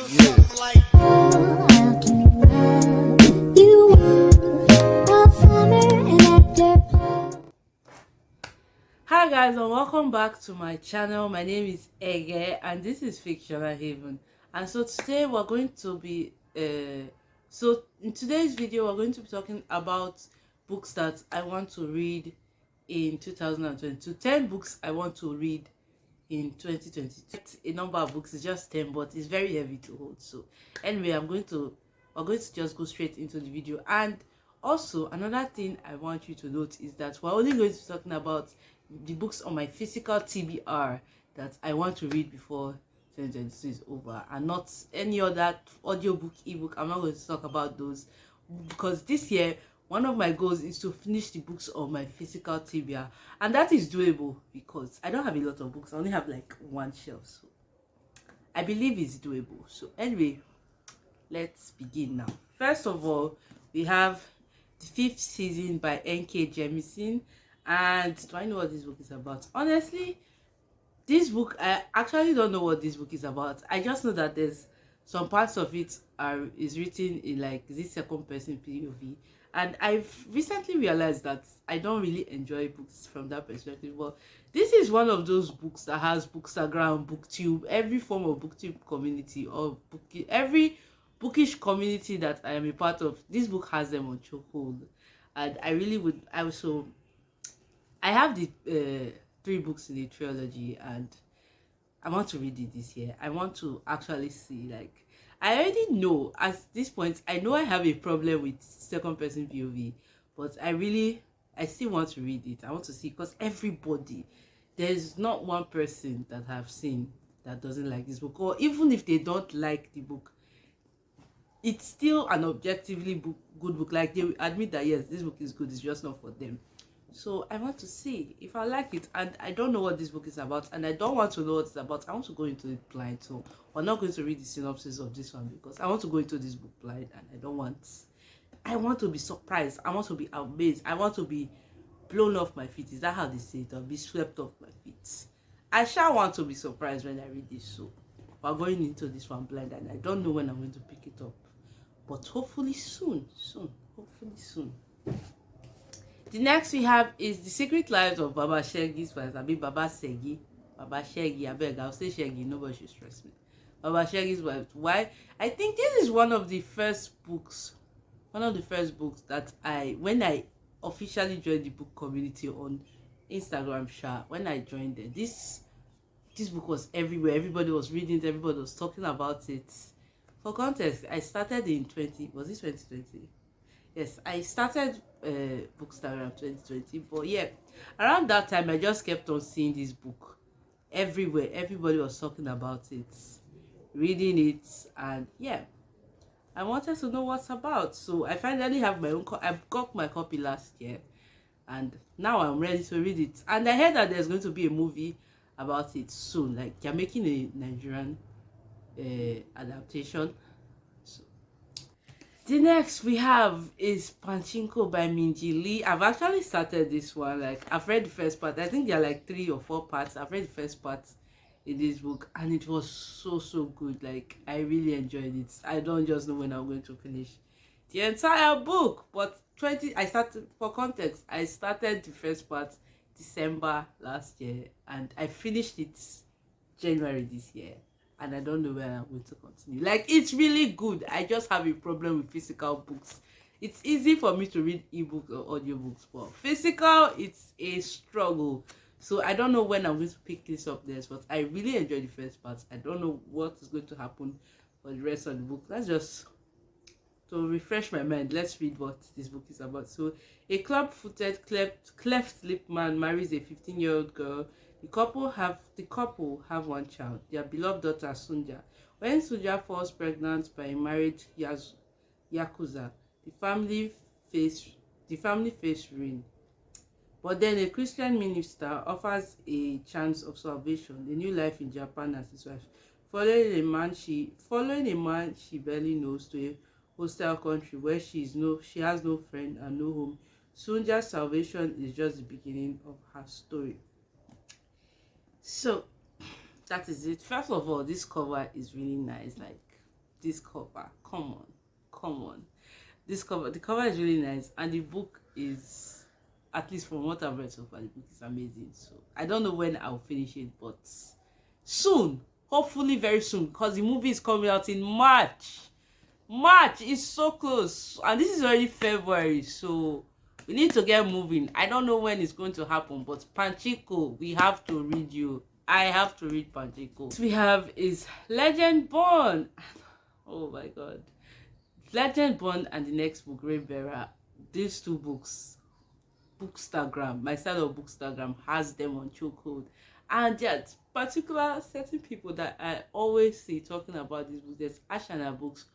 Hi guys, and welcome back to my channel. My name is Eghe and this is Fictional Haven. And so today we're going to be in today's video we're going to be talking about books that I want to read in 2022. 10 books I want to read in 2022. A number of books, is just 10, but it's very heavy to hold. So anyway, we're going to just go straight into the video. And also another thing I want you to note is that we're only going to be talking about the books on my physical TBR that I want to read before 2022 is over, and not any other audiobook, ebook. I'm not going to talk about those because this year one of my goals is to finish the books on my physical TBR, and that is doable because I don't have a lot of books. I only have like one shelf, so I believe it's doable. So anyway, let's begin now. First of all, we have the 5th season by N.K. Jemisin. And do I know what this book is about? Honestly, this book, I actually don't know what this book is about. I just know that there's some parts of it is written in like this second person POV, and I've recently realized that I don't really enjoy books from that perspective. But this is one of those books that has Bookstagram, BookTube, every form of BookTube community, or every bookish community that I am a part of. This book has them on chokehold, and I have the 3 books in the trilogy, and I want to read it this year. I want to actually see, like, I already know at this point, I know I have a problem with second person POV, but I still want to read it. I want to see, because there's not one person that I've seen that doesn't like this book, or even if they don't like the book, it's still an objectively good book. Like, they will admit that yes, this book is good, it's just not for them. So I want to see if I like it, and I don't know what this book is about, and I don't want to know what it's about. I want to go into it blind, so we're not going to read the synopsis of this one because I want to go into this book blind, and I want to be surprised. I want to be amazed. I want to be blown off my feet. Is that how they say it? Or be swept off my feet. I shall want to be surprised when I read this. So we're going into this one blind, and I don't know when I'm going to pick it up, but hopefully soon. Hopefully soon. The next we have is The Secret Lives of Baba Shegi's wife. I mean Baba Shegi. Baba Shegi, I beg, I'll say Shegi, nobody should stress me. Baba Shegi's wife. Why? I think this is one of the first books that when I officially joined the book community on Instagram, when I joined it, this book was everywhere. Everybody was reading it, everybody was talking about it. For context, I started in 2020? Yes, I started Bookstagram 2020, but yeah, around that time I just kept on seeing this book everywhere. Everybody was talking about it, reading it, and yeah, I wanted to know what's about. So I finally have my own I got my copy last year, and now I'm ready to read it. And I heard that there's going to be a movie about it soon, like they're making a Nigerian adaptation. The next we have is Panchiko by Minji Lee. I've actually started this one. Like, I've read the first part. I think there are like 3 or 4 parts. I've read the first part in this book, and it was so good. Like, I really enjoyed it. I don't just know when I'm going to finish the entire book. But for context, I started the first part December last year, and I finished it January this year. And I don't know where I'm going to continue. Like, it's really good. I just have a problem with physical books. It's easy for me to read ebooks or audiobooks, but physical, it's a struggle. So I don't know when I'm going to pick this up next, but I really enjoyed the first part. I don't know what is going to happen for the rest of the book. Let's just, to refresh my mind, let's read what this book is about. So, a club-footed, cleft lip man marries a 15-year-old girl. The couple have one child, their beloved daughter Sunja. When Sunja falls pregnant by a married yakuza, the family face ruin. But then a Christian minister offers a chance of salvation, a new life in Japan as his wife, following a man she barely knows to a hostile country where she has no friend and no home. Sunja's salvation is just the beginning of her story. So that is it. First of all, this cover is really nice. Like, this cover. Come on, come on. The cover is really nice, and the book is, at least from what I've read so far, the book is amazing. So I don't know when I'll finish it, but soon, hopefully very soon, because the movie is coming out in March. March is so close, and this is already February, so we need to get moving. I don't know when it's going to happen, but Panchiko, we have to read you. I have to read Panchiko. What we have is Legend Born. Oh my god. Legend Born and the next book, Ringbearer. These two books, Bookstagram, my style of Bookstagram has them on chokehold. And yet, particular certain people that I always see talking about these books, there's Ashana Books,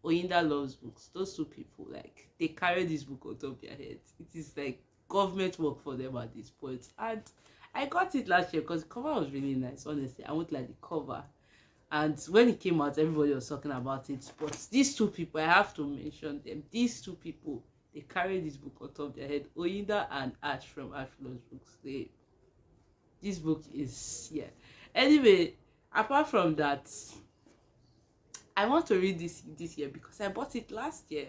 Oyinda Loves Books. Those two people, like, they carry this book on top of their heads. It is like government work for them at this point. And I got it last year because the cover was really nice, honestly. I won't like the cover. And when it came out, everybody was talking about it. But these two people, I have to mention them. These two people, they carry this book on top of their head. Oyinda and Ash from Ash Loves Books. This book is, yeah. Anyway, apart from that, I want to read this year because I bought it last year,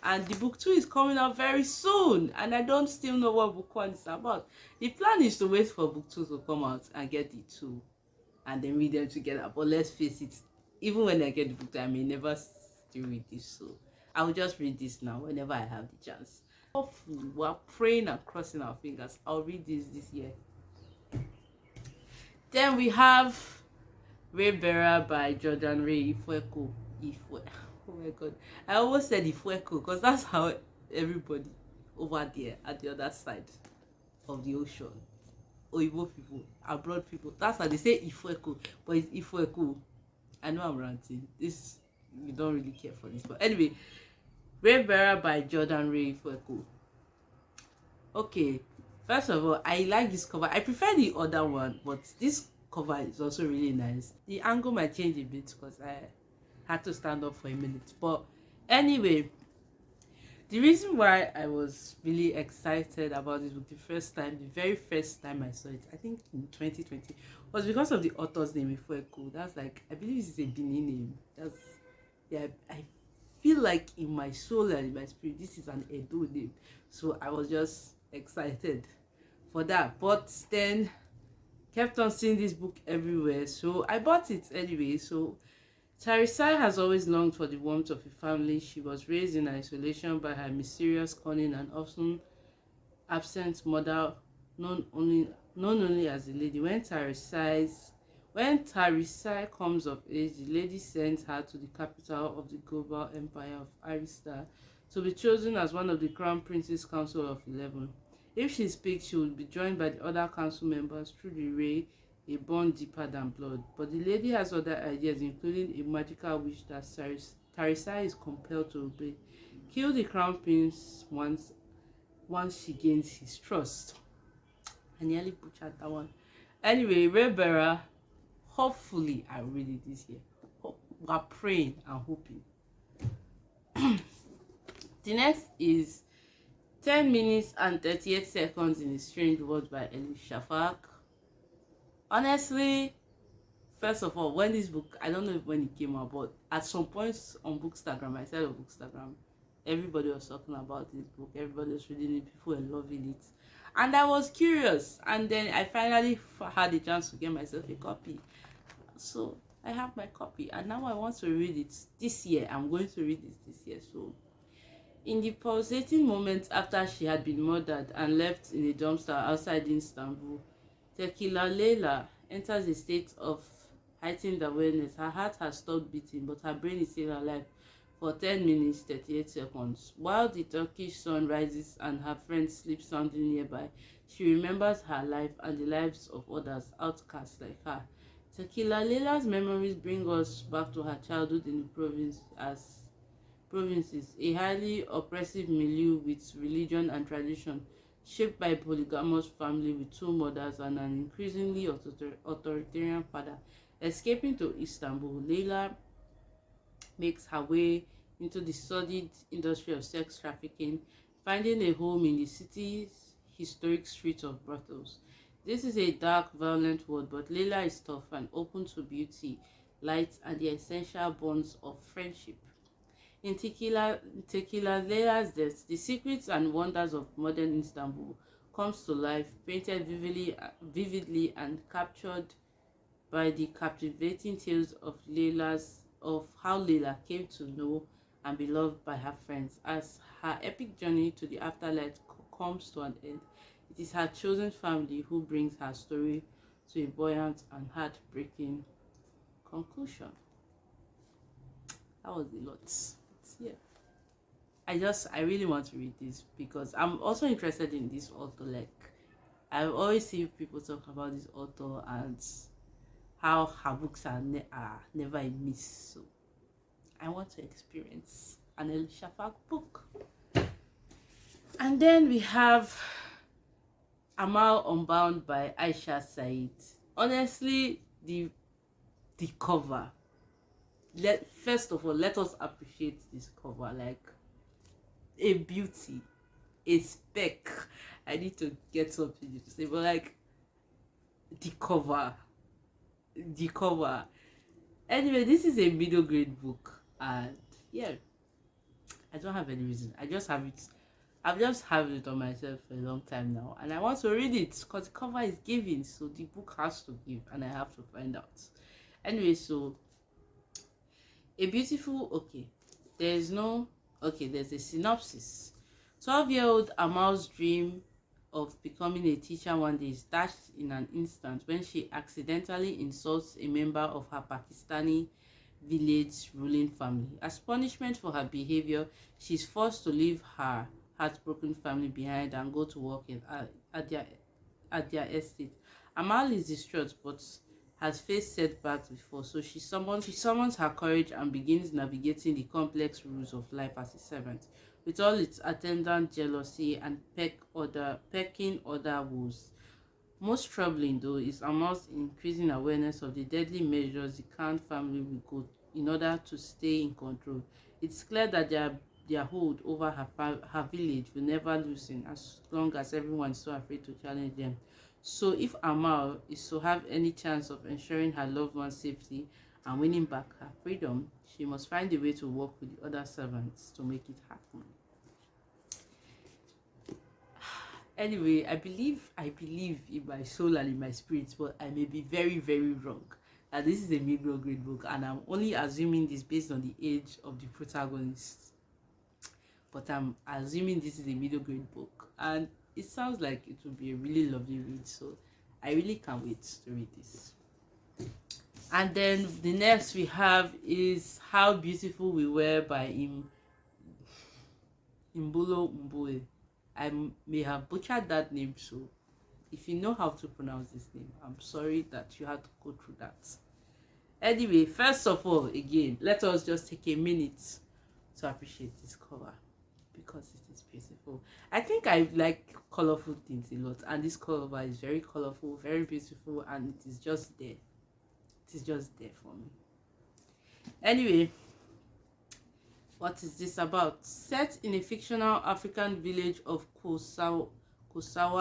and the book 2 is coming out very soon, and I don't still know what book 1 is about. The plan is to wait for book 2 to come out and get the 2 and then read them together. But let's face it, even when I get the book 2, I may never still read this, so I will just read this now whenever I have the chance. Hopefully, we're praying and crossing our fingers, I'll read this year. Then we have Redbearer by Jordan Ray Ifueko. Oh my god. I almost said Ifueko because that's how everybody over there at the other side of the ocean, Oyibo people, abroad people, that's how they say Ifueko, but it's Ifueko. I know I'm ranting. This, you don't really care for this. But anyway, Redbearer by Jordan Ray Ifueko. Okay, first of all, I like this cover. I prefer the other one, but this cover is also really nice. The angle might change a bit because I had to stand up for a minute. But anyway, the reason why I was really excited about this book the very first time I saw it, I think in 2020, was because of the author's name, Ifueko. That's like, I believe it's a Benin name. That's, yeah, I feel like in my soul and in my spirit, this is an Edo name. So I was just excited for that. But then kept on seeing this book everywhere, so I bought it anyway. So Tarisai has always longed for the warmth of a family. She was raised in isolation by her mysterious, cunning, and often absent mother, known only as the lady. When Tarisai comes of age, the lady sends her to the capital of the global empire of Arista to be chosen as one of the Crown Prince's Council of 11. If she speaks, she will be joined by the other council members through the ray, a bond deeper than blood. But the lady has other ideas, including a magical wish that Tarisai is compelled to obey. Kill the crown prince once she gains his trust. I nearly butchered that one. Anyway, Redbearer, hopefully I read it this year. We're praying and hoping. The next is 10 minutes and 38 seconds in a Strange World by Elif Shafak. Honestly, first of all, when this book, I don't know when it came out, but at some points on Bookstagram, I said on Bookstagram, everybody was talking about this book, everybody was reading it, people were loving it. And I was curious, and then I finally had a chance to get myself a copy. So I have my copy, and now I want to read it this year. I'm going to read it this year. So in the pulsating moments after she had been murdered and left in a dumpster outside Istanbul, Tequila Leila enters a state of heightened awareness. Her heart has stopped beating, but her brain is still alive for 10 minutes 38 seconds. While the Turkish sun rises and her friends sleep soundly nearby, she remembers her life and the lives of others, outcasts like her. Tequila Leila's memories bring us back to her childhood in the provinces, a highly oppressive milieu with religion and tradition, shaped by a polygamous family with 2 mothers and an increasingly authoritarian father. Escaping to Istanbul, Leila makes her way into the sordid industry of sex trafficking, finding a home in the city's historic streets of brothels. This is a dark, violent world, but Leila is tough and open to beauty, light, and the essential bonds of friendship. In Tequila Leila's death, the secrets and wonders of modern Istanbul comes to life, painted vividly and captured by the captivating tales of how Leila came to know and be loved by her friends. As her epic journey to the afterlife comes to an end, it is her chosen family who brings her story to a buoyant and heartbreaking conclusion. That was a lot. Yeah. I really want to read this because I'm also interested in this author. Like, I always see people talk about this author and how her books are never a miss. So I want to experience an El Shafak book. And then we have Amal Unbound by Aisha Said. Honestly, the cover. First of all, let us appreciate this cover. Like, a beauty, a speck. I need to get something to say, but like the cover. Anyway, this is a middle grade book, and yeah, I don't have any reason. I just have it. I've just had it on myself for a long time now, and I want to read it because the cover is giving, so the book has to give, and I have to find out. Anyway, so a beautiful there's a synopsis. 12-year-old Amal's dream of becoming a teacher one day is dashed in an instant when she accidentally insults a member of her Pakistani village ruling family. As punishment for her behavior, she's forced to leave her heartbroken family behind and go to work at their estate. Amal is distraught but has faced setbacks before, so she summons her courage and begins navigating the complex rules of life as a servant, with all its attendant jealousy and pecking order woes. Most troubling, though, is Amal's increasing awareness of the deadly measures the Khan family will go in order to stay in control. It's clear that their hold over her village will never loosen as long as everyone is so afraid to challenge them. So if Amal is to have any chance of ensuring her loved one's safety and winning back her freedom, she must find a way to work with the other servants to make it happen. Anyway, I believe in my soul and in my spirit, but I may be very, very wrong. That this is a middle grade book, and I'm only assuming this based on the age of the protagonist. But I'm assuming this is a middle grade book, and it sounds like it will be a really lovely read. So I really can't wait to read this. And then the next we have is How Beautiful We Were by Imbulo Mboe. I may have butchered that name, so if you know how to pronounce this name, I'm sorry that you had to go through that. Anyway, first of all, again, let us just take a minute to appreciate this cover because it is beautiful. I think I like colorful things a lot, and this cover is very colorful, very beautiful, and it is just there. It is just there for me. Anyway, what is this about? Set in a fictional African village of Kosawa,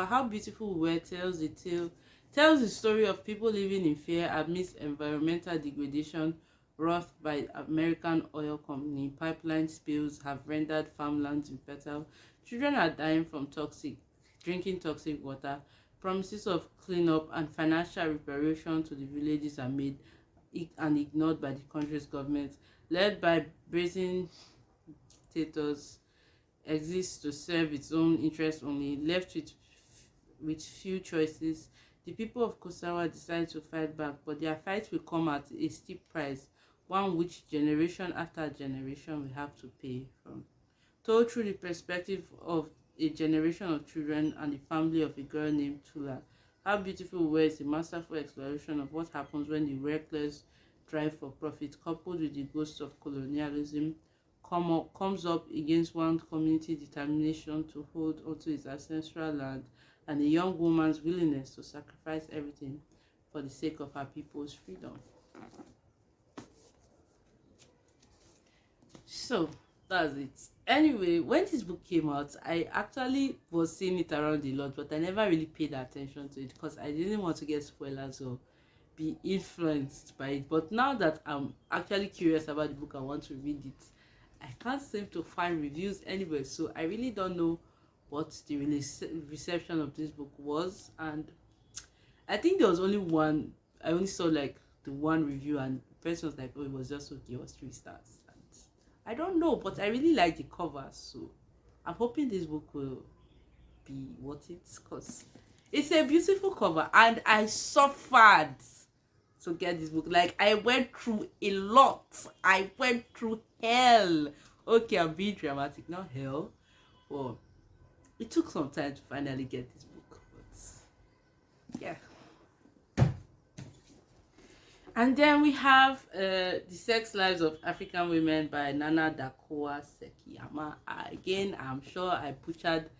How Beautiful We Were tells the story of people living in fear amidst environmental degradation wrought by American oil company. Pipeline spills have rendered farmlands infertile. Children are dying from drinking toxic water. Promises of cleanup and financial reparation to the villages are made and ignored by the country's government, led by brazen dictators, exists to serve its own interests only. Left with few choices, the people of Kosawa decide to fight back, but their fight will come at a steep price, one which generation after generation will have to pay from. Told through the perspective of a generation of children and the family of a girl named Tula, How Beautiful We Were is a masterful exploration of what happens when the reckless drive for profit, coupled with the ghost of colonialism, comes up against one community determination to hold onto its ancestral land and a young woman's willingness to sacrifice everything for the sake of her people's freedom. So that's it. Anyway, when this book came out, I actually was seeing it around a lot, but I never really paid attention to it because I didn't want to get spoilers or be influenced by it. But now that I'm actually curious about the book, I want to read it, I can't seem to find reviews anywhere. So I really don't know what the reception of this book was. And I think there was only one. I only saw like the one review, and the person was like, "Oh, it was just okay. It was 3 stars." And I don't know, but I really like the cover, so I'm hoping this book will be worth it, because it's a beautiful cover, and I suffered to get this book. Like, I went through a lot. I went through hell. Okay, I'm being dramatic, not hell. Well, it took some time to finally get this book, but yeah. And then we have The Sex Lives of African Women by Nana Dakoa Sekiyama. Again, I'm sure I butchered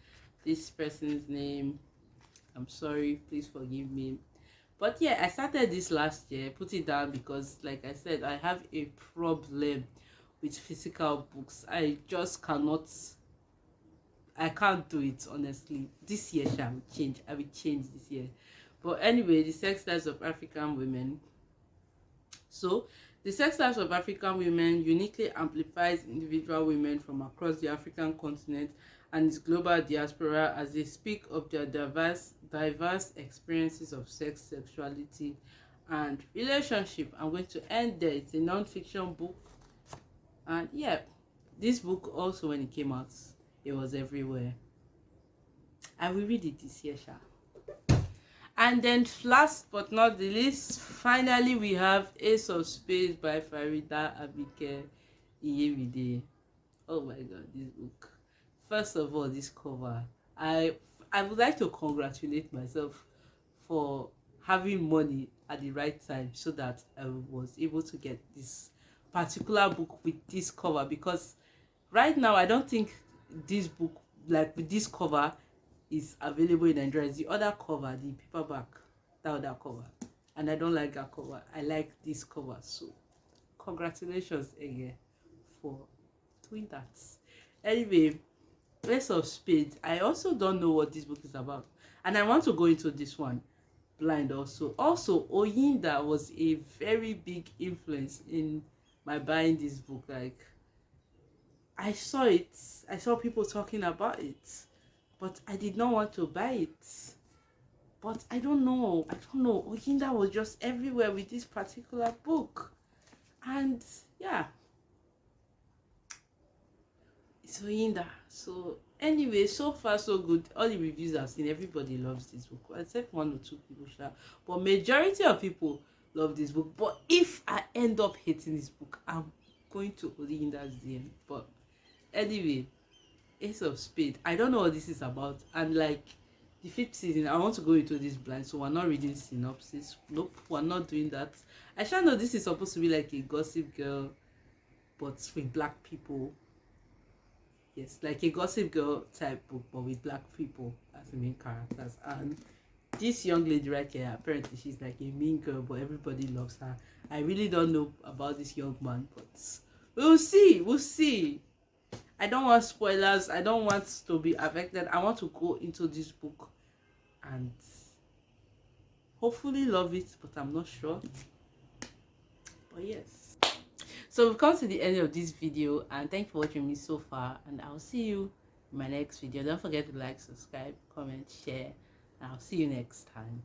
this person's name. I'm sorry, please forgive me. But yeah, I started this last year, put it down because, like I said, I have a problem with physical books. I just cannot, I can't do it, honestly. This year shall change. I will change this year. But anyway, The Sex Lives of African Women. So, The Sex Lives of African Women uniquely amplifies individual women from across the African continent and its global diaspora as they speak of their diverse experiences of sex, sexuality, and relationship. I'm going to end there. It's a non-fiction book. And yeah, this book also, when it came out, it was everywhere. I will read it this year, Sha. And then last but not the least, finally we have Ace of Spades by Farida Abike Iyewide. Oh my god, this book. First of all, this cover. I would like to congratulate myself for having money at the right time so that I was able to get this particular book with this cover, because right now I don't think this book, like with this cover, is available in Nigeria. It's the other cover, the paperback, that other cover, and I don't like that cover. I like this cover. So congratulations Eghe for doing that. Anyway, Ace of Spades, I also don't know what this book is about, and I want to go into this one blind. Also Oyinda was a very big influence in my buying this book. Like, I saw it, I saw people talking about it, but I did not want to buy it. But I don't know. Oyinda was just everywhere with this particular book. And yeah, it's Oyinda. So anyway, so far so good. All the reviews I've seen, everybody loves this book, except 1 or 2 people. But majority of people love this book. But if I end up hating this book, I'm going to Oyinda's DM. But anyway, Ace of Spades, I don't know what this is about, and like the 5th season, I want to go into this blind, so we're not reading synopsis. Nope, we're not doing that. I shall know this is supposed to be like a Gossip Girl, but with black people. Yes, like a Gossip Girl type book, but with black people as the main characters. And this young lady right here, apparently she's like a mean girl, but everybody loves her. I really don't know about this young man, but we'll see. I don't want spoilers. I don't want to be affected. I want to go into this book and hopefully love it, but I'm not sure. But yes. So we've come to the end of this video, and thank you for watching me so far, and I'll see you in my next video. Don't forget to like, subscribe, comment, share, and I'll see you next time.